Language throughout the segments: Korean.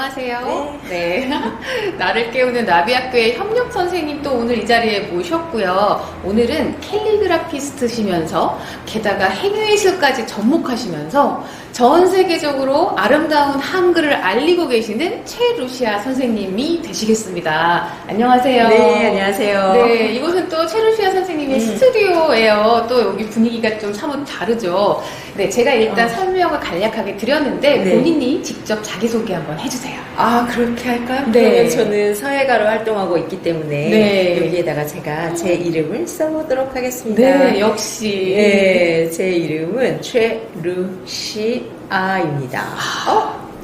안녕하세요. 네. 나를 깨우는 나비학교의 협력 선생님 또 오늘 이 자리에 모셨고요. 오늘은 캘리그라피스트시면서 게다가 행위예술까지 접목하시면서 전 세계적으로 아름다운 한글을 알리고 계시는 최루시아 선생님이 되시겠습니다. 안녕하세요. 네, 안녕하세요. 네, 이곳은 또 최루시아 선생님의 스튜디오예요. 또 여기 분위기가 좀 사뭇 다르죠. 네, 제가 일단 설명을 간략하게 드렸는데 네. 본인이 직접 자기소개 한번 해주세요. 아, 그렇게 할까요? 네. 그러면 저는 서예가로 활동하고 있기 때문에 네. 여기에다가 제가 제 이름을 써보도록 하겠습니다. 네, 역시. 네, 제 이름은 최루시아입니다.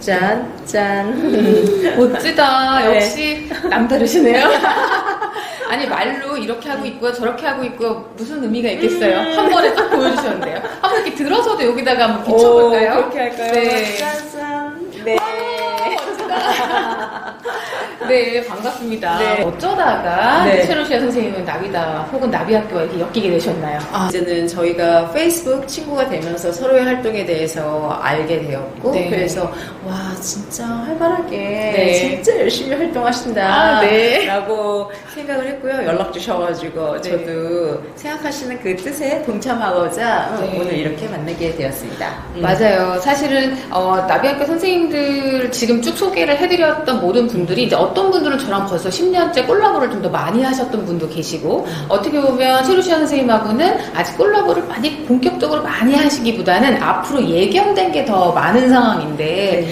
짠, 짠. 멋지다. 네. 역시 남다르시네요. 아니, 말로 이렇게 하고 있고요, 저렇게 하고 있고요. 무슨 의미가 있겠어요? 한 번에 딱 보여주셨는데요. 한번 이렇게 들어서도 여기다가 한번 비춰볼까요? 그렇게 할까요? 네. 짠, 네. 네, 반갑습니다. 네. 어쩌다가 네. 최루시아 선생님은 나비다 혹은 나비학교와 이렇게 엮이게 되셨나요? 이제는 저희가 페이스북 친구가 되면서 서로의 활동에 대해서 알게 되었고 네. 그래서 와 진짜 활발하게 네. 진짜 열심히 활동하신다 아, 네. 라고 생각을 했고요. 연락 주셔가지고 네. 저도 생각하시는 그 뜻에 동참하고자 네. 오늘 이렇게 만나게 되었습니다. 맞아요. 사실은 나비학교 선생님들 지금 쭉 소개를 해드렸던 모든 분들이 이제 어떤 분들은 저랑 벌써 10년째 콜라보를 좀 더 많이 하셨던 분도 계시고 어떻게 보면 최루시아 선생님하고는 아직 콜라보를 많이 본격적으로 많이 하시기보다는 앞으로 예견된 게 더 많은 상황인데 네.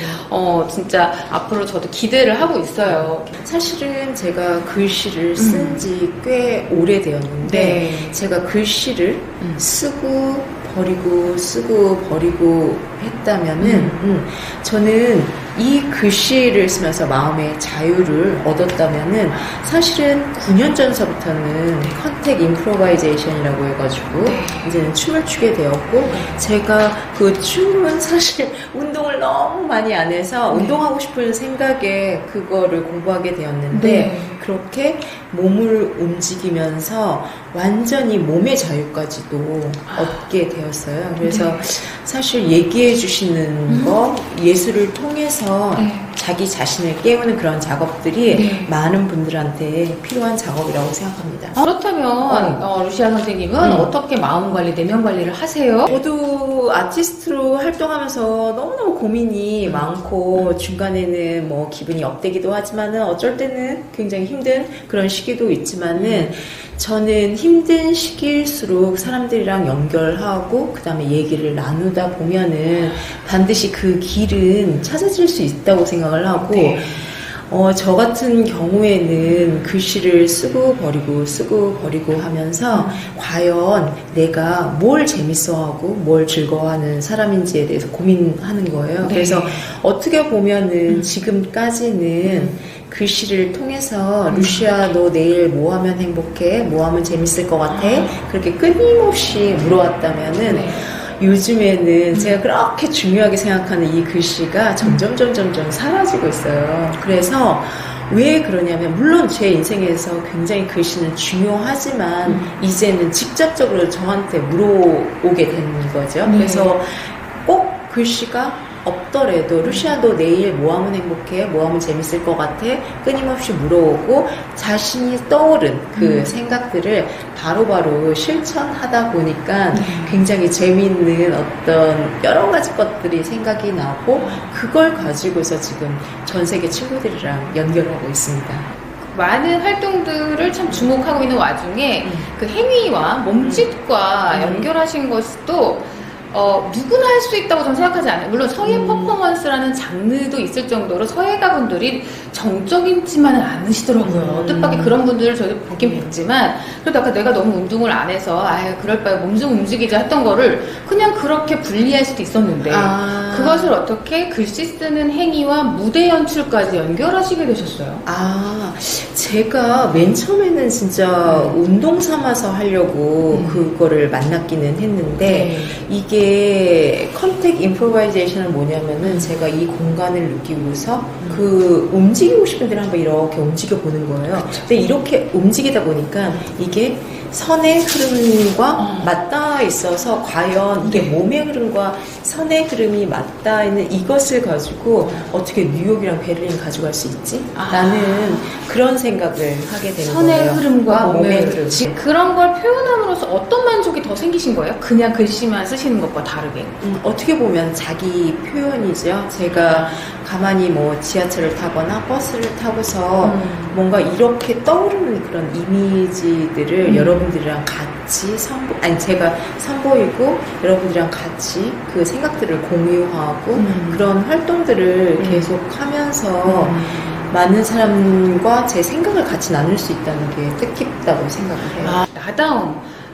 진짜 앞으로 저도 기대를 하고 있어요. 사실은 제가 글씨를 쓴 지 꽤 오래되었는데 네. 제가 글씨를 쓰고 버리고 했다면은 저는 이 글씨를 쓰면서 마음의 자유를 얻었다면은 사실은 9년 전서부터는 컨택 임프로바이제이션이라고 해가지고 이제는 춤을 추게 되었고 제가 그 춤은 사실 운동을 너무 많이 안 해서 운동하고 싶은 생각에 그거를 공부하게 되었는데 그렇게 몸을 움직이면서 완전히 몸의 자유까지도 얻게 되었어요. 그래서 사실 얘기해 주시는 거 예술을 통해서 자기 자신을 깨우는 그런 작업들이 많은 분들한테 필요한 작업이라고 생각합니다. 그렇다면 루시아 선생님은 어떻게 마음 관리, 내면 관리를 하세요? 저도 아티스트로 활동하면서 너무너무 고민이 많고 중간에는 뭐 기분이 업되기도 하지만은 어쩔 때는 굉장히 힘든 그런 시기도 있지만은 저는 힘든 시기일수록 사람들이랑 연결하고 그 다음에 얘기를 나누다 보면은 반드시 그 길은 찾아질 수 있다고 생각을 하고 저 같은 경우에는 글씨를 쓰고 버리고 하면서 과연 내가 뭘 재밌어하고 뭘 즐거워하는 사람인지에 대해서 고민하는 거예요. 그래서 어떻게 보면은 지금까지는 글씨를 통해서 루시아 너 내일 뭐 하면 행복해? 뭐 하면 재밌을 것 같아? 그렇게 끊임없이 물어왔다면은 요즘에는 제가 그렇게 중요하게 생각하는 이 글씨가 점점 사라지고 있어요. 그래서 왜 그러냐면 물론 제 인생에서 굉장히 글씨는 중요하지만 이제는 직접적으로 저한테 물어오게 되는 거죠. 그래서 꼭 글씨가 없더라도 루시아 너 내일 뭐 하면 행복해? 뭐 하면 재밌을 것 같아? 끊임없이 물어오고 자신이 떠오른 그 생각들을 바로바로 실천하다 보니까 굉장히 재미있는 어떤 여러 가지 것들이 생각이 나고 그걸 가지고서 지금 전 세계 친구들이랑 연결하고 있습니다. 많은 활동들을 참 주목하고 있는 와중에 그 행위와 몸짓과 연결하신 것도 누구나 할 수 있다고 저는 생각하지 않아요. 물론 서예 퍼포먼스라는 장르도 있을 정도로 서예가분들이 정적이지만은 않으시더라고요. 뜻밖의 그런 분들을 저도 보긴 뵀지만 그래도 아까 내가 너무 운동을 안 해서 그럴 바에 몸 좀 움직이자 했던 거를 그냥 그렇게 분리할 수도 있었는데 그것을 어떻게 글씨 쓰는 행위와 무대 연출까지 연결하시게 되셨어요? 제가 맨 처음에는 진짜 운동 삼아서 하려고 그거를 만났기는 했는데 이게 컨택 임프로바이제이션은 뭐냐면은 제가 이 공간을 느끼고서 그 움직이고 싶은 대로 한번 이렇게 움직여 보는 거예요. 근데 이렇게 움직이다 보니까 이게 선의 흐름과 맞닿아 있어서 과연 이게 네. 몸의 흐름과 선의 흐름이 맞닿아 있는 이것을 가지고 어떻게 뉴욕이랑 베를린 가져갈 수 있지? 라는 그런 생각을 하게 되는 선의 거예요. 흐름과 몸의 흐름. 흐름. 그런 걸 표현함으로써 어떤 만족이 더 생기신 거예요? 그냥 글씨만 쓰시는 것과 다르게. 어떻게 보면 자기 표현이죠. 제가 가만히 뭐 지하철을 타거나 버스를 타고서 뭔가 이렇게 떠오르는 그런 이미지들을 여러분들이랑 같이 제가 선보이고 여러분들이랑 같이 그 생각들을 공유하고 그런 활동들을 계속 하면서 많은 사람과 제 생각을 같이 나눌 수 있다는 게 뜻깊다고 생각을 해요.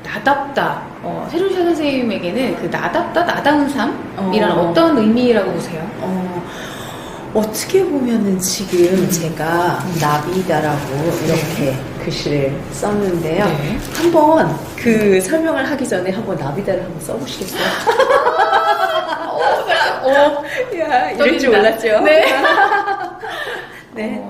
나답다. 세종시아 선생님에게는 그 나답다, 나다운 삶이란 어떤 의미라고 보세요? 어떻게 보면은 지금 제가 나비다라고 이렇게 글씨를 썼는데요. 네. 한번 그 설명을 하기 전에 한번 나비다를 한번 써보시겠어요? 야, 이럴 줄 몰랐죠? 네. 네.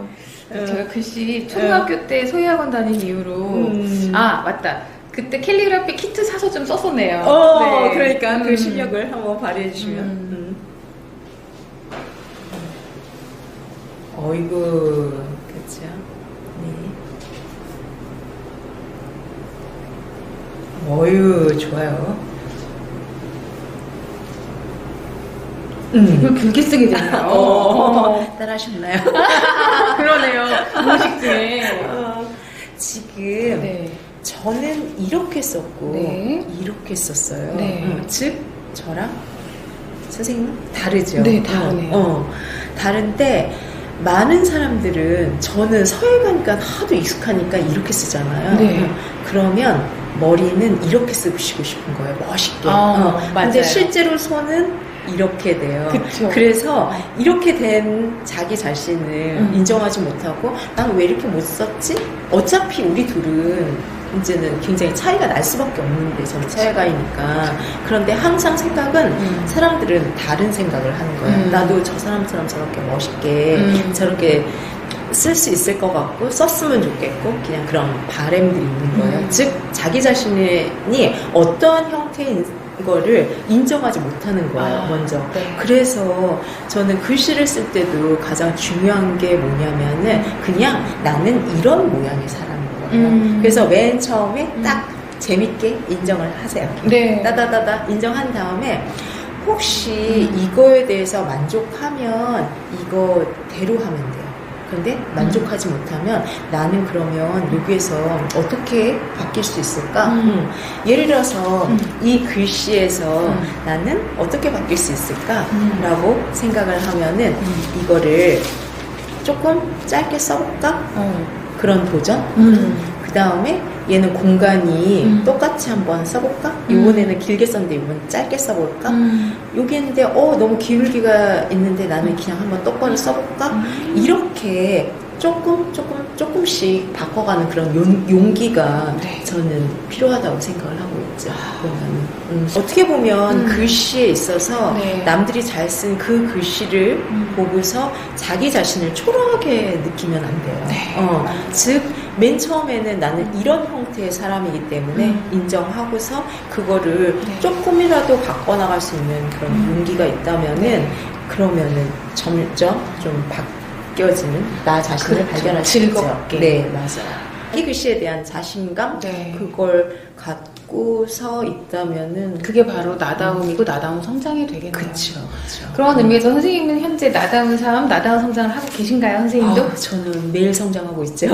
제가 글씨 초등학교 때 소희학원 다닌 이후로 맞다. 그때 캘리그라피 키트 사서 좀 썼었네요. 네. 그러니까 그 실력을 한번 발휘해 주시면. 어이구, 그렇죠. 네. 어유, 좋아요. 이걸 길게 쓰게 되네요. 따라하셨나요? 그러네요. 무식 중에. 지금 네. 저는 이렇게 썼고 네. 이렇게 썼어요. 네. 즉 저랑 선생님 다르죠. 네, 다르네요. 다른데 많은 사람들은 저는 서예 가니까 하도 익숙하니까 이렇게 쓰잖아요. 네. 그러면 머리는 이렇게 쓰시고 싶은 거예요. 멋있게. 맞아요. 근데 실제로 손은 이렇게 돼요. 그쵸. 그래서 이렇게 된 자기 자신을 인정하지 못하고 난 왜 이렇게 못 썼지? 어차피 우리 둘은 이제는 굉장히 차이가 날 수밖에 없는데 저는 서예가이니까. 그런데 항상 생각은 사람들은 다른 생각을 하는 거예요. 나도 저 사람처럼 저렇게 멋있게 저렇게 쓸 수 있을 것 같고 썼으면 좋겠고 그냥 그런 바람들이 있는 거예요. 즉 자기 자신이 어떠한 형태인 거를 인정하지 못하는 거예요. 먼저. 네. 그래서 저는 글씨를 쓸 때도 가장 중요한 게 뭐냐면은 그냥 나는 이런 모양의 사람인 거예요. 그래서 맨 처음에 딱 재밌게 인정을 하세요. 네. 따다다다 인정한 다음에 혹시 이거에 대해서 만족하면 이거대로 하면 돼요. 근데 만족하지 못하면 나는 그러면 여기에서 어떻게 바뀔 수 있을까? 예를 들어서 이 글씨에서 나는 어떻게 바뀔 수 있을까? 라고 생각을 하면은 이거를 조금 짧게 써볼까? 그런 도전? 그 다음에 얘는 공간이 똑같이 한번 써볼까? 이번에는 길게 썼는데 이번 짧게 써볼까? 여기 있는데 너무 기울기가 있는데 나는 그냥 한번 똑바로 써볼까? 이렇게 조금씩 바꿔가는 그런 용기가 네. 저는 필요하다고 생각을 하고 있죠. 그러면 어떻게 보면 글씨에 있어서 네. 남들이 잘 쓴 그 글씨를 보고서 자기 자신을 초라하게 느끼면 안 돼요. 네. 즉 맨 처음에는 나는 이런 형태의 사람이기 때문에 인정하고서 그거를 네. 조금이라도 바꿔나갈 수 있는 그런 용기가 있다면은 그러면은 점점 좀 바뀌어지는 나 자신을 그렇죠. 발견할 수 있죠. 즐겁게. 네, 맞아요. 이 글씨에 대한 자신감 네. 그걸 갖고서 있다면은 그게 바로 나다움이고 나다운 성장이 되겠네요. 그렇죠. 그런 의미에서 선생님은 현재 나다운 삶, 나다운 성장을 하고 계신가요, 선생님도? 저는 매일 성장하고 있죠.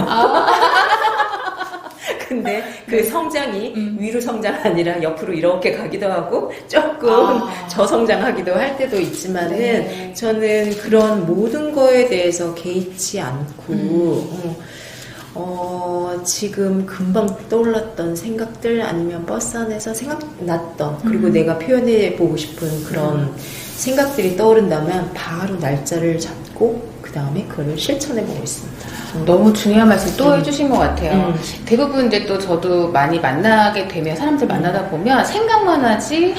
근데 그 성장이 위로 성장 아니라 옆으로 이렇게 가기도 하고 조금 저성장하기도 할 때도 있지만은 네. 저는 그런 모든 거에 대해서 개의치 않고 지금 금방 떠올랐던 생각들 아니면 버스 안에서 생각났던 그리고 내가 표현해 보고 싶은 그런 생각들이 떠오른다면 바로 날짜를 잡고 그 다음에 그걸 실천해보고 있습니다. 너무 중요한 말씀 또 해주신 것 같아요. 음. 대부분 이제 또 저도 많이 만나게 되면 사람들 만나다 보면 생각만 하지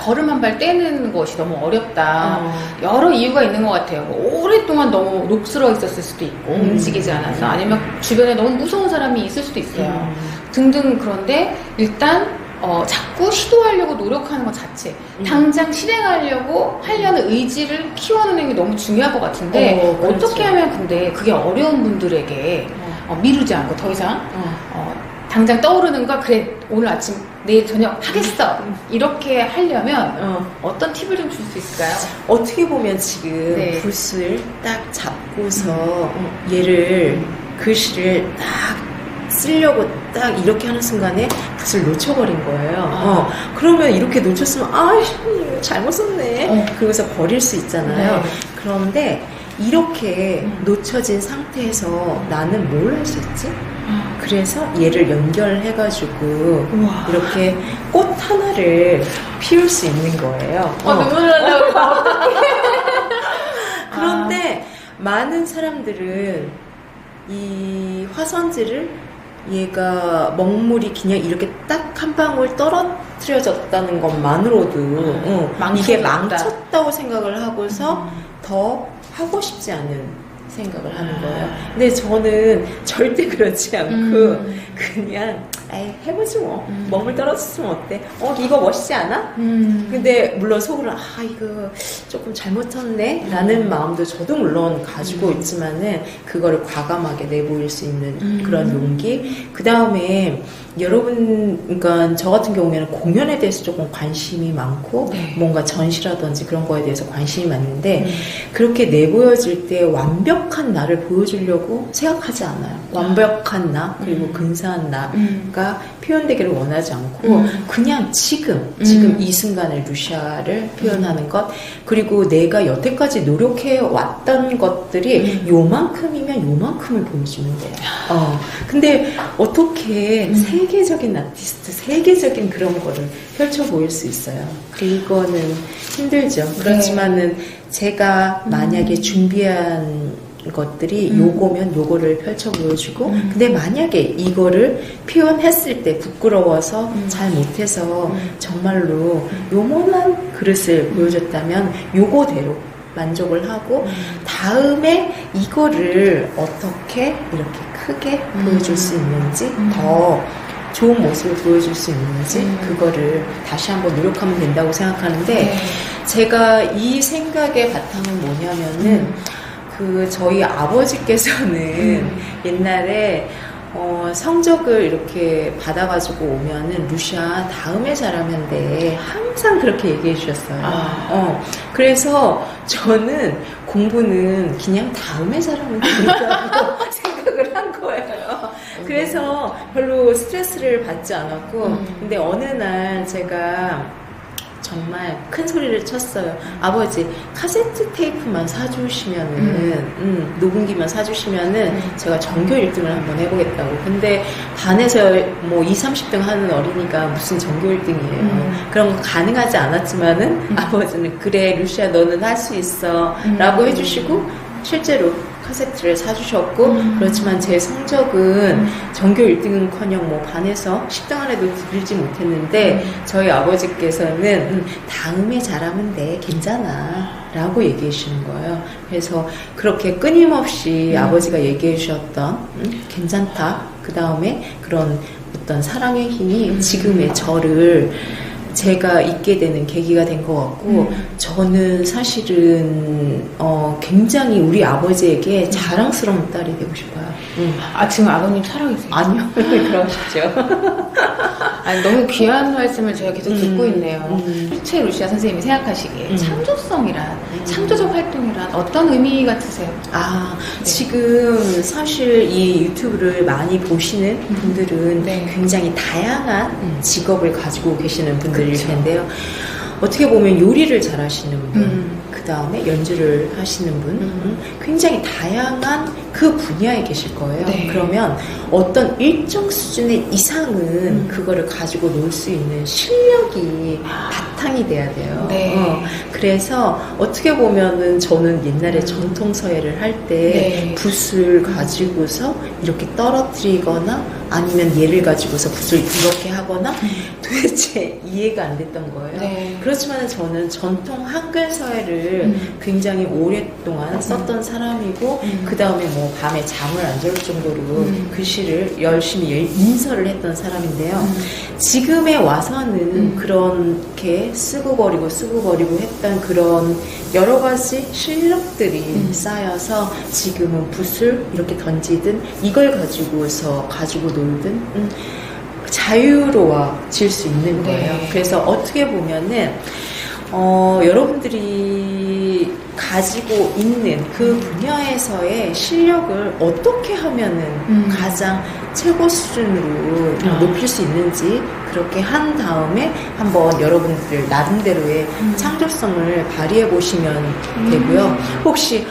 걸음 한 발 떼는 것이 너무 어렵다. 여러 이유가 있는 것 같아요. 뭐 오랫동안 너무 녹슬어 있었을 수도 있고 움직이지 않아서 아니면 주변에 너무 무서운 사람이 있을 수도 있어요. 등등. 그런데 일단 자꾸 시도하려고 노력하는 것 자체, 당장 실행하려고 하려는 의지를 키워내는 게 너무 중요할 것 같은데 그렇죠. 어떻게 하면 근데 그게 어려운 분들에게 미루지 않고 더 이상 당장 떠오르는 거 그래 오늘 아침 내일 저녁 하겠어 이렇게 하려면 어떤 팁을 좀 줄 수 있을까요? 어떻게 보면 지금 네. 붓을 딱 잡고서 얘를 글씨를 딱 쓰려고 딱 이렇게 하는 순간에 붓을 놓쳐버린 거예요. 그러면 이렇게 놓쳤으면 잘못 썼네. 그러고서 버릴 수 있잖아요. 네. 그런데 이렇게 놓쳐진 상태에서 나는 뭘 할 수 있지? 그래서 얘를 연결해가지고 우와. 이렇게 꽃 하나를 피울 수 있는 거예요. 눈물 나려고 그런데 많은 사람들은 이 화선지를 얘가 먹물이 그냥 이렇게 딱 한 방울 떨어뜨려졌다는 것만으로도 이게 망쳤다고 생각을 하고서 더 하고 싶지 않은 생각을 하는 거예요. 근데 저는 절대 그렇지 않고 그냥 해보지 뭐. 먹물 떨어졌으면 어때? 이거 멋있지 않아? 근데 물론 속으로 이거 조금 잘못했네 라는 마음도 저도 물론 가지고 있지만은 그거를 과감하게 내보일 수 있는 그런 용기. 그 다음에 여러분, 그러니까 저 같은 경우에는 공연에 대해서 조금 관심이 많고 뭔가 전시라든지 그런 거에 대해서 관심이 많은데 그렇게 내보여질 때 완벽한 나를 보여주려고 생각하지 않아요. 완벽한 나 그리고 근사한 나가 표현되기를 원하지 않고 그냥 지금 이 순간의 루시아를 표현하는 것 그리고 내가 여태까지 노력해 왔던 것들이 요만큼이면 요만큼을 보여주면 돼요. 근데 어떻게 세계적인 아티스트, 세계적인 그런 거를 펼쳐 보일 수 있어요. 그거는 힘들죠. 그렇지만은 제가 만약에 준비한 것들이 요거면 요거를 펼쳐 보여주고 근데 만약에 이거를 표현했을 때 부끄러워서 잘 못해서 정말로 요만한 그릇을 보여줬다면 요거대로 만족을 하고 다음에 이거를 어떻게 이렇게 크게 보여줄 수 있는지 더 좋은 모습을 보여줄 수 있는지 그거를 다시 한번 노력하면 된다고 생각하는데 제가 이 생각의 바탕은 뭐냐면은 저희 아버지께서는 옛날에 성적을 이렇게 받아가지고 오면은 루시아 다음에 잘하면 돼 항상 그렇게 얘기해 주셨어요. 그래서 저는 공부는 그냥 다음에 잘하면 된다고 생각을 한 거예요. 그래서 별로 스트레스를 받지 않았고 근데 어느 날 제가 정말 큰 소리를 쳤어요. 아버지 카세트 테이프만 사주시면은 녹음기만 사주시면은 제가 전교 1등을 한번 해보겠다고. 근데 반에서 뭐 20, 30등 하는 어린이가 무슨 전교 1등이에요. 그런 거 가능하지 않았지만은 아버지는 그래 루시아 너는 할 수 있어 라고 해주시고 실제로 카세트를 사주셨고 그렇지만 제 성적은 전교 1등은커녕 뭐 반에서 10등 안에도 들지 못했는데 저희 아버지께서는 다음에 잘하면 돼 괜찮아 라고 얘기해 주시는 거예요. 그래서 그렇게 끊임없이 아버지가 얘기해 주셨던 괜찮다 그 다음에 그런 어떤 사랑의 힘이 지금의 저를 제가 있게 되는 계기가 된 것 같고 저는 사실은 굉장히 우리 아버지에게 자랑스러운 딸이 되고 싶어요. 지금 아버님 살아계세요? 아니요. 그러시죠. 아니, 너무 귀한 말씀을 제가 계속 듣고 있네요. 최 루시아 선생님이 생각하시기에 창조성이란, 창조적 활동이란 어떤 의미 같으세요? 네. 지금 사실 이 유튜브를 많이 보시는 분들은 굉장히 다양한 직업을 가지고 계시는 분들일 텐데요. 어떻게 보면 요리를 잘하시는 분, 그 그 다음에 연주를 하시는 분, 굉장히 다양한 그 분야에 계실 거예요. 네. 그러면 어떤 일정 수준의 이상은 그거를 가지고 놀 수 있는 실력이 바탕이 돼야 돼요. 네. 그래서 어떻게 보면은 저는 옛날에 전통서예를 할 때 네. 붓을 가지고서 이렇게 떨어뜨리거나 아니면 얘를 가지고서 붓을 이렇게 하거나 도대체 이해가 안 됐던 거예요. 네. 그렇지만 저는 전통 한글 서예를 굉장히 오랫동안 썼던 사람이고 그 다음에 뭐 밤에 잠을 안 잘 정도로 글씨를 열심히 인설을 했던 사람인데요. 지금에 와서는 그렇게 쓰고 버리고 했던 그런 여러 가지 실력들이 쌓여서 지금은 붓을 이렇게 던지든 이걸 가지고서 가지고 놀든 자유로워질 수 있는 거예요. 네. 그래서 어떻게 보면은 여러분들이 가지고 있는 그 분야에서의 실력을 어떻게 하면은 가장 최고 수준으로 높일 수 있는지 그렇게 한 다음에 한번 여러분들 나름대로의 창조성을 발휘해 보시면 되고요. 혹시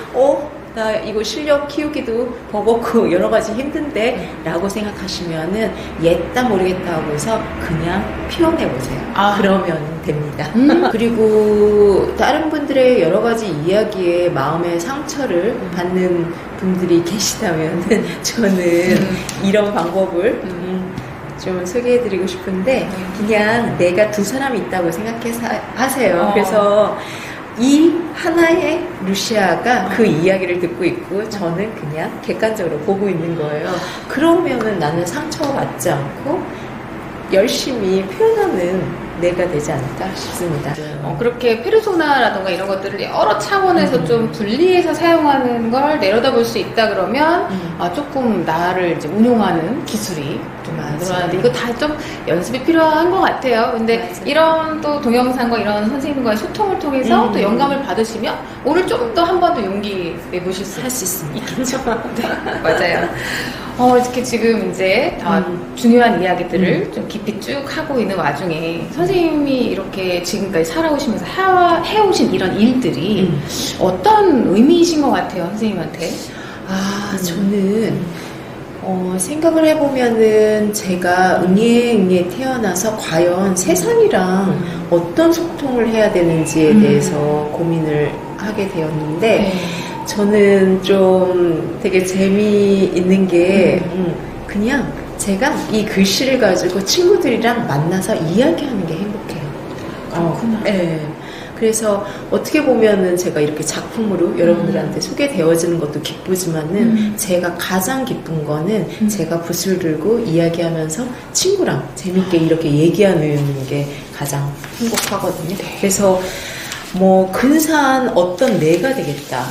나 이거 실력 키우기도 버겁고 여러 가지 힘든데 라고 생각하시면은 옛다 모르겠다 하고 해서 그냥 표현해 보세요. 그러면 됩니다. 그리고 다른 분들의 여러 가지 이야기에 마음의 상처를 받는 분들이 계시다면은 저는 이런 방법을 좀 소개해드리고 싶은데 그냥 내가 두 사람이 있다고 생각해서 하세요. 그래서 이 하나의 루시아가 그 이야기를 듣고 있고 저는 그냥 객관적으로 보고 있는 거예요. 그러면은 나는 상처받지 않고 열심히 표현하는 내가 되지 않을까 싶습니다. 그렇게 페르소나라던가 이런 것들을 여러 차원에서 좀 분리해서 사용하는 걸 내려다볼 수 있다 그러면 조금 나를 이제 운용하는 기술이 좀 늘어나는데 이거 다 좀 연습이 필요한 것 같아요. 근데 맞아요. 이런 또 동영상과 이런 선생님과의 소통을 통해서 또 영감을 받으시면 오늘 좀 더 한 번 더 용기 내보실 수 할 수 있습니다. 있겠죠. 네, 맞아요. 이렇게 지금 이제 다 중요한 이야기들을 좀 깊이 쭉 하고 있는 와중에 선생님이 이렇게 지금까지 살아오시면서 해오신 이런 일들이 어떤 의미이신 것 같아요, 선생님한테? 저는 생각을 해보면은 제가 응애에 태어나서 과연 세상이랑 어떤 소통을 해야 되는지에 대해서 고민을 하게 되었는데 저는 좀 되게 재미있는 게 그냥 제가 이 글씨를 가지고 친구들이랑 만나서 이야기하는 게 행복해요. 그렇구나. 네. 그래서 어떻게 보면은 제가 이렇게 작품으로 여러분들한테 소개되어지는 것도 기쁘지만은 제가 가장 기쁜 거는 제가 붓을 들고 이야기하면서 친구랑 재밌게 이렇게 얘기하는 게 가장 행복하거든요. 그래서 뭐 근사한 어떤 내가 되겠다.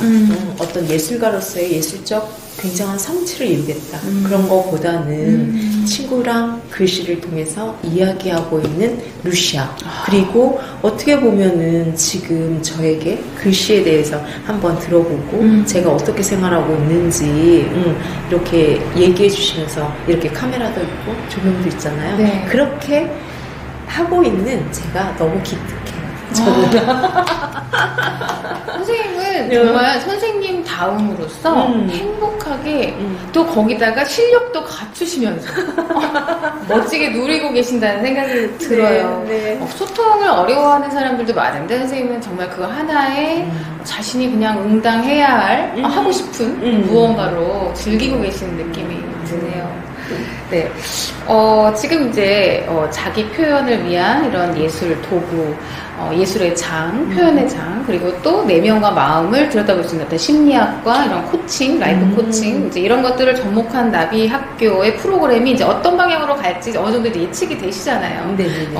어떤 예술가로서의 예술적 굉장한 성취를 이루겠다. 그런 것보다는 친구랑 글씨를 통해서 이야기하고 있는 루시아. 그리고 어떻게 보면은 지금 저에게 글씨에 대해서 한번 들어보고 제가 어떻게 생활하고 있는지 이렇게 얘기해 주시면서 이렇게 카메라도 있고 조명도 있잖아요. 네. 그렇게 하고 있는 제가 너무 기특해요. 선생님은 정말 선생님 다움으로써 행복하게 또 거기다가 실력도 갖추시면서 멋지게 누리고 계신다는 생각이 들어요. 네. 소통을 어려워하는 사람들도 많은데 선생님은 정말 그 하나에 자신이 그냥 응당해야 할 하고 싶은 무언가로 즐기고 계시는 느낌이 드네요. 네. 지금 이제, 자기 표현을 위한 이런 예술 도구, 예술의 장, 표현의 장, 그리고 또 내면과 마음을 들여다볼 수 있는 어떤 심리학과 이런 코칭, 라이프 코칭, 이제 이런 것들을 접목한 나비 학교의 프로그램이 이제 어떤 방향으로 갈지 어느 정도 예측이 되시잖아요. 네네네.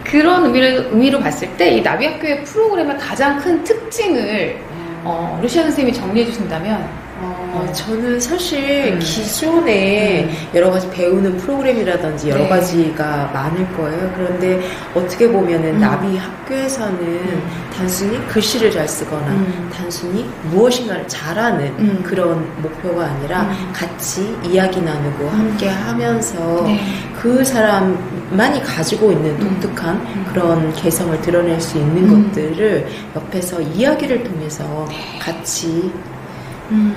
그런 의미로 봤을 때 이 나비 학교의 프로그램의 가장 큰 특징을, 루시아 선생님이 정리해 주신다면, 저는 사실 기존에 여러 가지 배우는 프로그램이라든지 여러 가지가 많을 거예요. 그런데 어떻게 보면은 나비 학교에서는 단순히 글씨를 잘 쓰거나 단순히 무엇인가를 잘하는 그런 목표가 아니라 같이 이야기 나누고 함께 하면서 그 사람만이 가지고 있는 독특한 그런 개성을 드러낼 수 있는 것들을 옆에서 이야기를 통해서 같이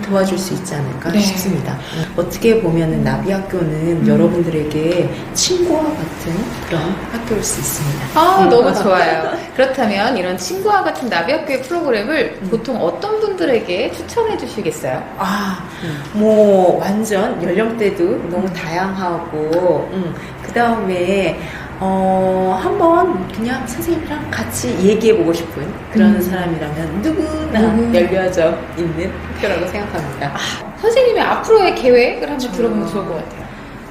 도와줄 수 있지 않을까 싶습니다. 어떻게 보면은 나비학교는 여러분들에게 친구와 같은 그런 학교일 수 있습니다. 너무 좋아요. 그렇다면 이런 친구와 같은 나비학교의 프로그램을 보통 어떤 분들에게 추천해 주시겠어요? 뭐 완전 연령대도 너무 다양하고 그 다음에 한번 그냥 선생님이랑 같이 얘기해보고 싶은 그런 사람이라면 누구나 열려져 있는 학교라고 생각합니다. 선생님의 앞으로의 계획을 한번 들어보면 좋을 것 같아요.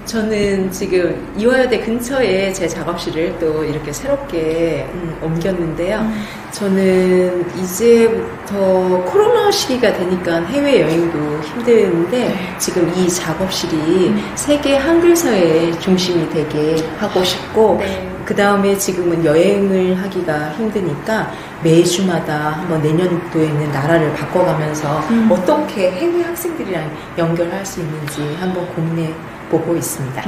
저는 지금 이화여대 근처에 제 작업실을 또 이렇게 새롭게 옮겼는데요. 저는 이제부터 코로나 시기가 되니까 해외여행도 힘드는데 지금 이 작업실이 세계 한글사의 중심이 되게 하고 싶고 그 다음에 지금은 여행을 하기가 힘드니까 매주마다 한번 내년도에는 나라를 바꿔가면서 어떻게 해외 학생들이랑 연결할 수 있는지 한번 고민해 보고 있습니다.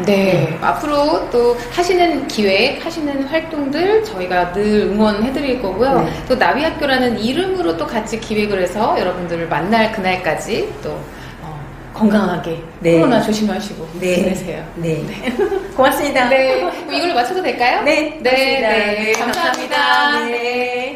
앞으로 또 하시는 기획, 하시는 활동들 저희가 늘 응원해드릴 거고요. 또 나비학교라는 이름으로 또 같이 기획을 해서 여러분들을 만날 그날까지 또 건강하게 코로나 조심하시고 지내세요. 고맙습니다. 그럼 이걸로 마쳐도 될까요? 네, 감사합니다. 감사합니다.